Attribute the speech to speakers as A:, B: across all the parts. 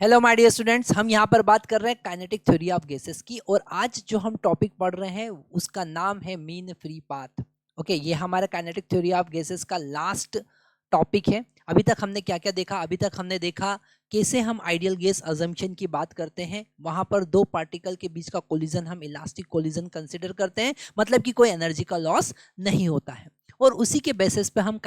A: Hello my dear students, हम यहाँ पर बात कर रहे हैं काइनेटिक थ्योरी ऑफ गैसेस की। और आज जो हम टॉपिक पढ़ रहे हैं उसका नाम है मीन फ्री पाथ। ओके, ये हमारा काइनेटिक थ्योरी ऑफ गैसेस का लास्ट टॉपिक है। अभी तक हमने क्या क्या देखा? अभी तक हमने देखा कैसे हम आइडियल गैस अजम्पशन की बात करते हैं, वहां पर दो पार्टिकल के बीच का कोलिजन हम इलास्टिक कोलिजन कंसिडर करते हैं, मतलब कि कोई एनर्जी का लॉस नहीं होता है। और उसी के बेसिस पे हम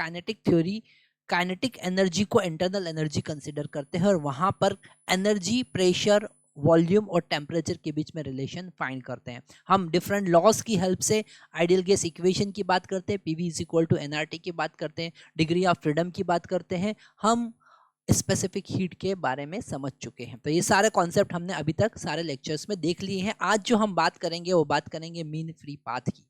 A: काइनेटिक एनर्जी को इंटरनल एनर्जी कंसिडर करते हैं, और वहां पर एनर्जी, प्रेशर, वॉल्यूम और टेम्परेचर के बीच में रिलेशन फाइंड करते हैं। हम डिफरेंट लॉज की हेल्प से आइडियल गैस इक्वेशन की बात करते हैं, PV is equal to NRT की बात करते हैं, डिग्री ऑफ फ्रीडम की बात करते हैं, हम स्पेसिफिक हीट के बारे में समझ चुके हैं। तो ये सारे कॉन्सेप्ट हमने अभी तक सारे लेक्चर्स में देख लिए हैं। आज जो हम बात करेंगे वो बात करेंगे मीन फ्री पाथ की।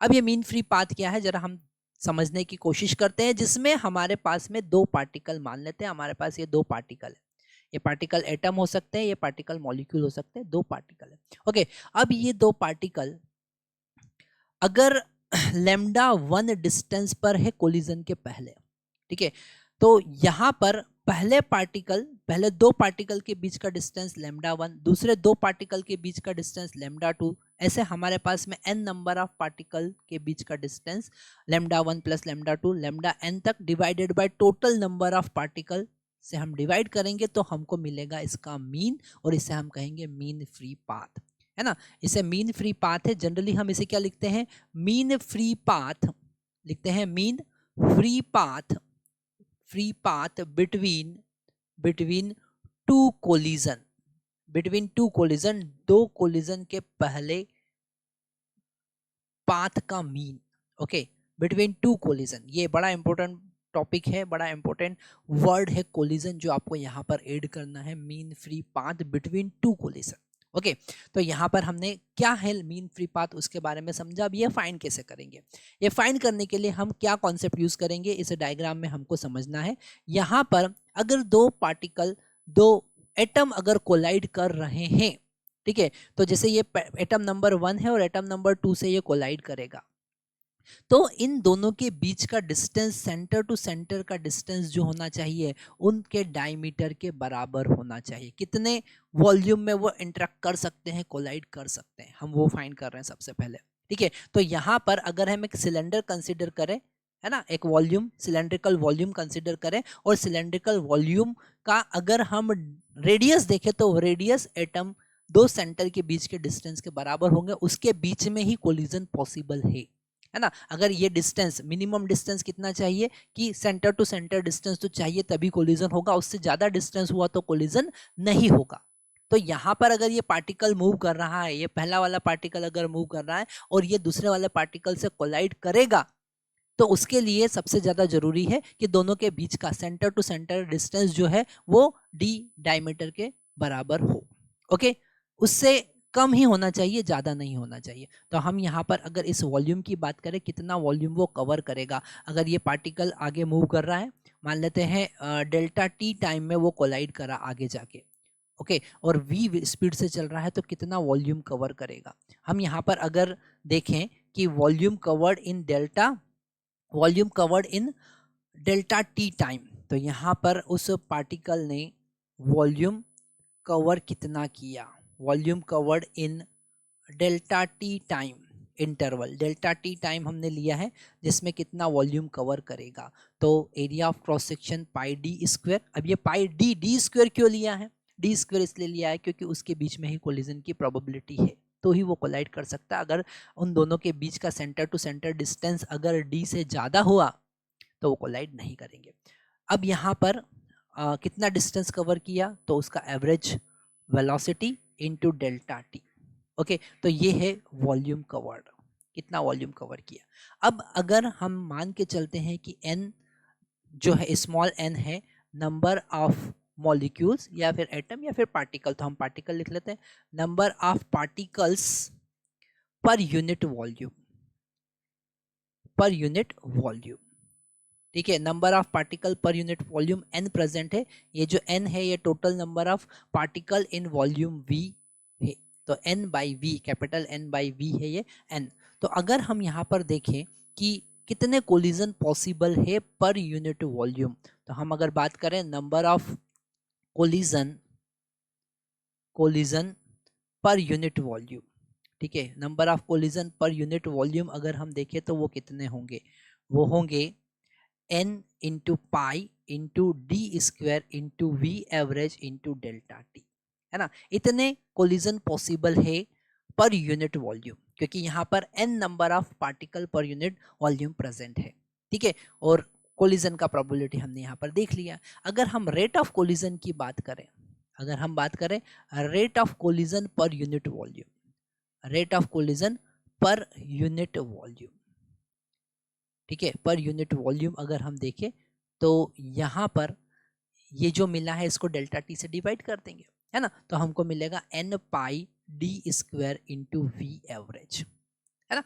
A: अब ये मीन फ्री पाथ क्या है, जरा हम समझने की कोशिश करते हैं। जिसमें हमारे पास में दो पार्टिकल, मान लेते हैं हमारे पास ये दो पार्टिकल है। ये पार्टिकल एटम हो सकते हैं, ये पार्टिकल मॉलिक्यूल हो सकते हैं, दो पार्टिकल है। ओके, अब ये दो पार्टिकल अगर लेमडा वन डिस्टेंस पर है कोलिजन के पहले, ठीक है, तो यहां पर पहले दो पार्टिकल के बीच का डिस्टेंस लेमडा वन, दूसरे दो पार्टिकल के बीच का डिस्टेंस लेमडा टू, ऐसे हमारे पास में n नंबर ऑफ पार्टिकल के बीच का distance lambda one plus lambda two lambda n तक divided by total number of particle से हम डिवाइड करेंगे तो हमको मिलेगा इसका मीन, और इसे हम कहेंगे मीन फ्री पाथ, है ना। इसे मीन फ्री पाथ है। जनरली हम इसे क्या लिखते हैं? मीन फ्री पाथ लिखते हैं। Mean free path between two collision, दो कोलिजन के पहले पाथ का mean. Okay, between two collision, ये बड़ा इंपॉर्टेंट टॉपिक है, बड़ा इंपॉर्टेंट वर्ड है कोलिजन, जो आपको यहाँ पर ऐड करना है। Mean free path between two collision. Okay, तो यहाँ पर हमने क्या है मीन फ्री पाथ उसके बारे में समझा। अब ये फाइंड कैसे करेंगे? ये फाइंड करने के लिए हम क्या कॉन्सेप्ट यूज करेंगे, इस डायग्राम में हमको समझना है। यहाँ पर अगर दो एटम अगर कोलाइड कर रहे हैं, ठीक है, तो जैसे ये एटम नंबर वन है और एटम नंबर टू से ये कोलाइड करेगा, तो इन दोनों के बीच का डिस्टेंस, सेंटर टू सेंटर का डिस्टेंस जो होना चाहिए उनके डायमीटर के बराबर होना चाहिए। कितने वॉल्यूम में वो इंटरेक्ट कर सकते हैं, कोलाइड कर सकते हैं, हम वो फाइंड कर रहे हैं सबसे पहले। ठीक है, तो यहाँ पर अगर हम एक सिलेंडर कंसिडर करें, है ना, एक वॉल्यूम, सिलेंड्रिकल वॉल्यूम कंसिडर करें, और सिलेंड्रिकल वॉल्यूम का अगर हम रेडियस देखें तो रेडियस एटम दो सेंटर के बीच के डिस्टेंस के बराबर होंगे, उसके बीच में ही कोलिजन पॉसिबल है ना। अगर ये डिस्टेंस, मिनिमम डिस्टेंस कितना चाहिए कि सेंटर टू सेंटर डिस्टेंस तो चाहिए तभी कोलिजन होगा, उससे ज्यादा डिस्टेंस हुआ तो कोलिजन नहीं होगा। तो यहां पर अगर ये पार्टिकल मूव कर रहा है, ये पहला वाला पार्टिकल अगर मूव कर रहा है और ये दूसरे वाले पार्टिकल से कोलाइड करेगा, तो उसके लिए सबसे ज्यादा जरूरी है कि दोनों के बीच का सेंटर टू सेंटर डिस्टेंस जो है वो डी डायमीटर के बराबर हो। ओके, उससे कम ही होना चाहिए, ज्यादा नहीं होना चाहिए। तो हम यहाँ पर अगर इस वॉल्यूम की बात करें, कितना वॉल्यूम वो कवर करेगा, अगर ये पार्टिकल आगे मूव कर रहा है, मान लेते हैं डेल्टा टी टाइम में वो कोलाइड करा आगे जाके, ओके, और v स्पीड से चल रहा है, तो कितना वॉल्यूम कवर करेगा। हम यहाँ पर अगर देखें कि volume covered in delta T time, तो यहाँ पर उस पार्टिकल ने वॉल्यूम कवर कितना किया, volume covered in delta T time interval, delta T time हमने लिया है, जिसमें कितना वॉल्यूम कवर करेगा। तो area of cross section pi D square. अब ये पाई डी स्क्वायर क्यों लिया है? डी स्क्वायर इसलिए लिया है क्योंकि उसके बीच में ही कोलिजन की प्रोबेबिलिटी है, तो ही वो कोलाइड कर सकता है। अगर उन दोनों के बीच का सेंटर टू सेंटर डिस्टेंस अगर डी से ज़्यादा हुआ तो वो कोलाइड नहीं करेंगे। अब यहाँ पर कितना डिस्टेंस कवर किया, तो उसका average velocity into delta T. Okay, तो ये है वॉल्यूम कवर्ड, कितना वॉल्यूम कवर किया। अब अगर हम मान के चलते हैं कि n जो है, स्मॉल n है, नंबर ऑफ मॉलिक्यूल्स या फिर एटम या फिर पार्टिकल, तो हम पार्टिकल लिख लेते हैं, number of particles per unit volume, ठीक है, number of particle per unit volume n present है। ये जो n है ये total number of particle in volume v है, तो n by V, capital N by V है ये n। तो अगर हम यहाँ पर देखें कि कितने कोलिजन पॉसिबल है पर यूनिट वॉल्यूम, तो हम अगर बात करें नंबर ऑफ कोलिजन कोलिजन पर यूनिट वॉल्यूम, ठीक है, नंबर ऑफ कोलिजन पर यूनिट वॉल्यूम अगर हम देखें तो वो कितने होंगे, वो होंगे n into pi into D square into V average into delta T, है ना। इतने कोलिजन पॉसिबल है पर यूनिट वॉल्यूम, क्योंकि यहाँ पर n number of particle per unit volume present है, ठीक है। और कोलिजन का प्रोबेबिलिटी हमने यहाँ पर देख लिया। अगर हम रेट ऑफ कोलिजन की बात करें, अगर हम बात करें रेट ऑफ कोलिजन पर unit volume, rate of collision पर यूनिट वॉल्यूम, ठीक है, पर यूनिट वॉल्यूम अगर हम देखें तो यहाँ पर ये जो मिला है इसको डेल्टा टी से डिवाइड कर देंगे, है ना, तो हमको मिलेगा n pi D square into V average, है ना।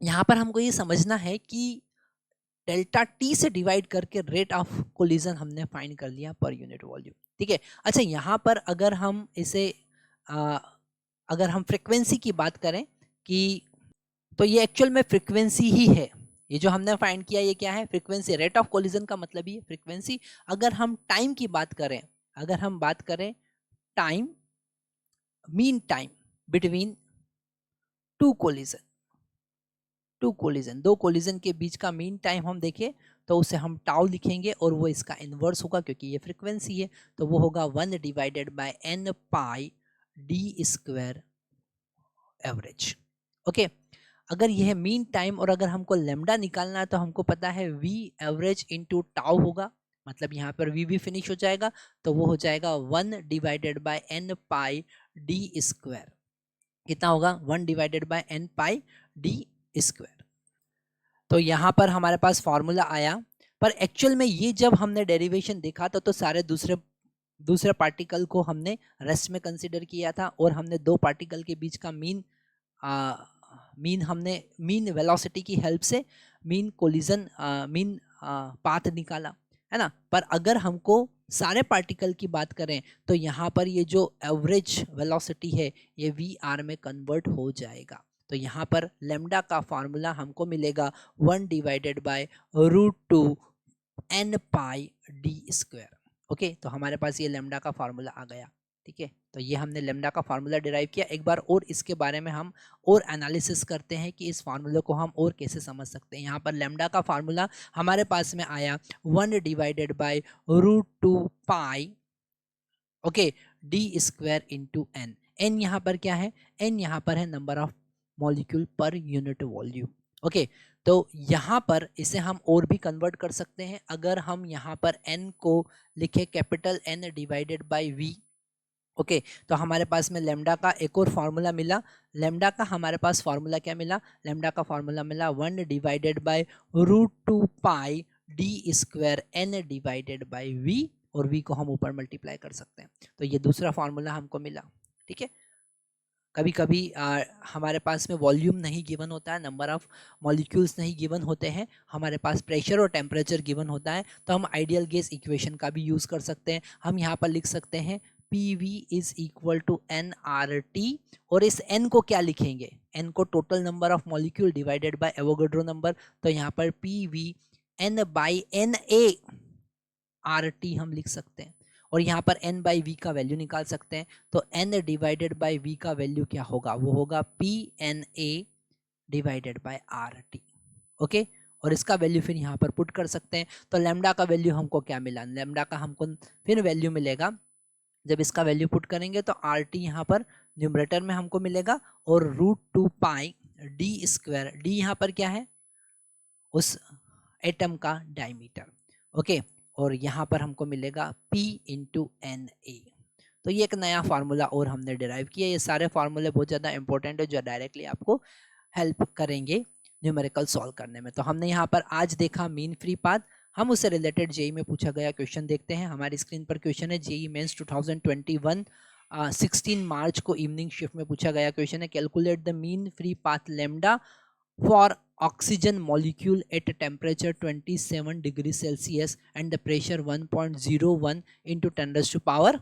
A: यहाँ पर हमको ये समझना है कि डेल्टा टी से डिवाइड करके रेट ऑफ कोलिजन हमने फाइंड कर लिया पर यूनिट वॉल्यूम, ठीक है। अच्छा, यहाँ पर अगर हम इसे अगर हम फ्रिक्वेंसी की बात करें कि तो ये एक्चुअल में फ्रिक्वेंसी ही है, ये जो हमने फाइंड किया ये क्या है, फ्रीक्वेंसी। रेट ऑफ कोलिजन का मतलब ही है फ्रीक्वेंसी। अगर हम टाइम की बात करें, अगर हम बात करें time, mean time between two collision, दो कोलिजन के बीच का मीन टाइम हम देखें तो उसे हम टाउ लिखेंगे और वो इसका इनवर्स होगा क्योंकि ये फ्रीक्वेंसी है, तो वो होगा 1 divided bye n pi D square average, okay. अगर यह मीन टाइम और अगर हमको लेमडा निकालना है तो हमको पता है वी एवरेज इंटू टाउ होगा, मतलब यहाँ पर वी भी फिनिश हो जाएगा, तो वो हो जाएगा 1 divided bye n pi D square, कितना होगा 1 divided bye n pi D square. तो यहाँ पर हमारे पास फॉर्मूला आया, पर एक्चुअल में ये जब हमने डेरिवेशन देखा था तो सारे दूसरे पार्टिकल को हमने रेस्ट में कंसीडर किया था और हमने दो पार्टिकल के बीच का मीन वेलोसिटी की हेल्प से मीन कोलिजन मीन पाथ निकाला, है ना। पर अगर हमको सारे पार्टिकल की बात करें तो यहाँ पर ये जो एवरेज वेलोसिटी है ये वी आर में कन्वर्ट हो जाएगा, तो यहाँ पर लेमडा का फार्मूला हमको मिलेगा 1 divided by √2 n pi D square, okay. तो हमारे पास ये लेमडा का फार्मूला आ गया, ठीक है। तो ये हमने लेमडा का फार्मूला डिराइव किया। एक बार और इसके बारे में हम और एनालिसिस करते हैं कि इस फार्मूले को हम और कैसे समझ सकते हैं। यहाँ पर लेमडा का फार्मूला हमारे पास में आया 1 divided by √2 pi, okay, D square into N. N यहाँ पर क्या है, एन यहाँ पर है number of molecule per unit volume, okay. तो यहाँ पर इसे हम और भी कन्वर्ट कर सकते हैं। अगर हम यहाँ पर n को लिखे capital N divided by v, okay, तो हमारे पास में लेमडा का एक और फार्मूला मिला। लेमडा का हमारे पास फार्मूला क्या मिला, लेमडा का फार्मूला मिला 1 divided by √2 pi D square n divided by v, और v को हम ऊपर मल्टीप्लाई कर सकते हैं, तो ये दूसरा फार्मूला हमको मिला, ठीक है। कभी कभी हमारे पास में वॉल्यूम नहीं गिवन होता है, नंबर ऑफ मॉलिक्यूल्स नहीं गिवन होते हैं, हमारे पास प्रेशर और टेम्परेचर गिवन होता है, तो हम आइडियल गैस इक्वेशन का भी यूज़ कर सकते हैं। हम यहाँ पर लिख सकते हैं PV is equal to nRT, और इस n को क्या लिखेंगे, n को total number of molecule divided by Avogadro number, तो यहाँ पर PV n by NA RT हम लिख सकते हैं, और यहाँ पर n बाई वी का वैल्यू निकाल सकते हैं, तो n डिवाइडेड बाई वी का वैल्यू क्या होगा, वो होगा PNA divided by RT, okay. और इसका वैल्यू फिर यहाँ पर पुट कर सकते हैं, तो लेमडा का वैल्यू हमको क्या मिला, लेमडा का हमको फिर वैल्यू मिलेगा, जब इसका वैल्यू पुट करेंगे तो RT यहाँ पर न्यूमरेटर में हमको मिलेगा, और √2 पाई डी स्क्वायर, डी यहाँ पर क्या है, उस एटम का डायमीटर, ओके, और यहाँ पर हमको मिलेगा P इंटू NA। तो ये एक नया फार्मूला और हमने डिराइव किया। ये सारे फार्मूले बहुत ज़्यादा इंपॉर्टेंट है जो डायरेक्टली आपको हेल्प करेंगे न्यूमेरिकल सॉल्व करने में। तो हमने यहाँ पर आज देखा मीन फ्री पाथ, हम उससे रिलेटेड जेई में पूछा गया क्वेश्चन देखते हैं। हमारी स्क्रीन पर क्वेश्चन है जेई मेंस 2021 16 मार्च को इवनिंग शिफ्ट में पूछा गया क्वेश्चन है, calculate the mean free path lambda for oxygen molecule at a temperature 27 degrees Celsius and the pressure 1.01 into 10 raised to power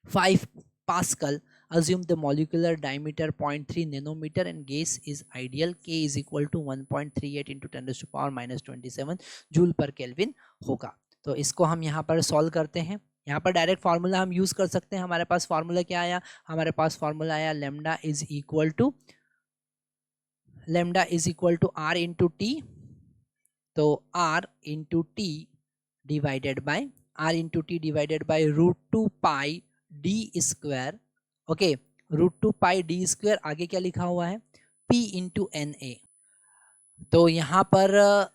A: 5 Pascal. Assume the molecular diameter 0.3 nanometer and gas is ideal. K is equal to 1.38 into 10 raised to power minus 27 joule पर kelvin होगा। तो इसको हम यहाँ पर solve करते हैं। यहाँ पर डायरेक्ट फार्मूला हम यूज कर सकते हैं। हमारे पास फार्मूला क्या आया, हमारे पास फार्मूला आया lambda is equal to r into t. तो r into t divided by √2 pi D square. Okay, √2 pi D square, आगे क्या लिखा हुआ है, P इंटू एन ए। तो यहाँ पर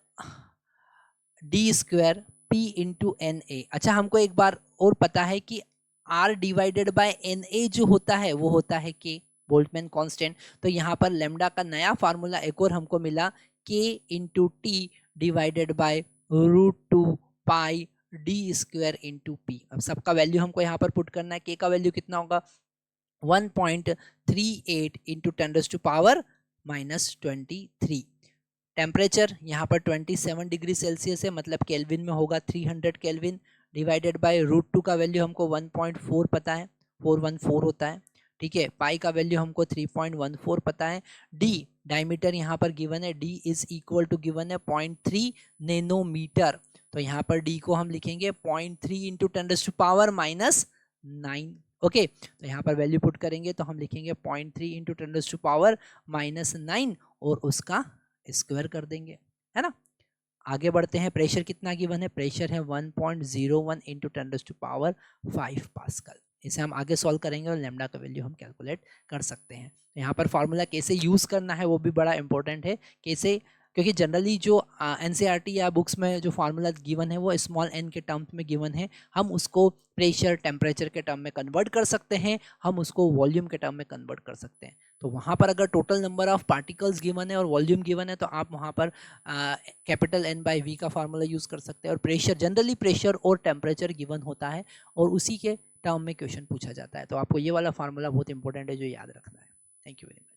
A: D square P into N A. अच्छा, हमको एक बार और पता है कि R divided by N A जो होता है वो होता है K, बोल्टमैन कांस्टेंट। तो यहाँ पर लेमडा का नया फार्मूला एक और हमको मिला, K into t divided by √2 pi D square into P. अब सबका वैल्यू हमको यहाँ पर पुट करना है। K का वैल्यू कितना होगा, 1.38 इंटू 10⁻⁻23। टेम्परेचर यहाँ पर 27 डिग्री सेल्सियस है, मतलब केल्विन में होगा 300 केल्विन, डिवाइडेड बाय √2 का वैल्यू हमको 1.4 पता है, 414 होता है। ठीक है, पाई का वैल्यू हमको 3.14 पता है। डी डायमीटर यहाँ पर गिवन है, D is equal to given है 0.3 नैनोमीटर। तो यहाँ पर डी को हम लिखेंगे 0.3 इंटू 10⁻⁻9। ओके, तो यहाँ पर वैल्यू पुट करेंगे तो हम लिखेंगे 0.3 इंटू 10⁻⁻9 और उसका स्क्वायर कर देंगे, है ना। आगे बढ़ते हैं। प्रेशर कितना गिवन है, प्रेशर है 1.01 इंटू 10⁵ पास्कल। इसे हम आगे सॉल्व करेंगे और लैम्डा का वैल्यू हम कैलकुलेट कर सकते हैं। यहाँ पर फार्मूला कैसे यूज करना है वो भी बड़ा इंपॉर्टेंट है, कैसे, क्योंकि जनरली जो एनसीईआरटी या बुक्स में जो फार्मूला गिवन है वो स्मॉल एन के टर्म्स में गिवन है। हम उसको प्रेशर टेम्परेचर के टर्म में कन्वर्ट कर सकते हैं, हम उसको वॉल्यूम के टर्म में कन्वर्ट कर सकते हैं। तो वहाँ पर अगर total number of particles given है और वॉल्यूम गिवन है तो आप वहाँ पर कैपिटल N/V का फार्मूला यूज़ कर सकते हैं। और प्रेशर, जनरली प्रेशर और टेम्परेचर गिवन होता है और उसी के टर्म में क्वेश्चन पूछा जाता है। तो आपको ये वाला फार्मूला बहुत इंपॉर्टेंट है जो याद रखना है। Thank you very much.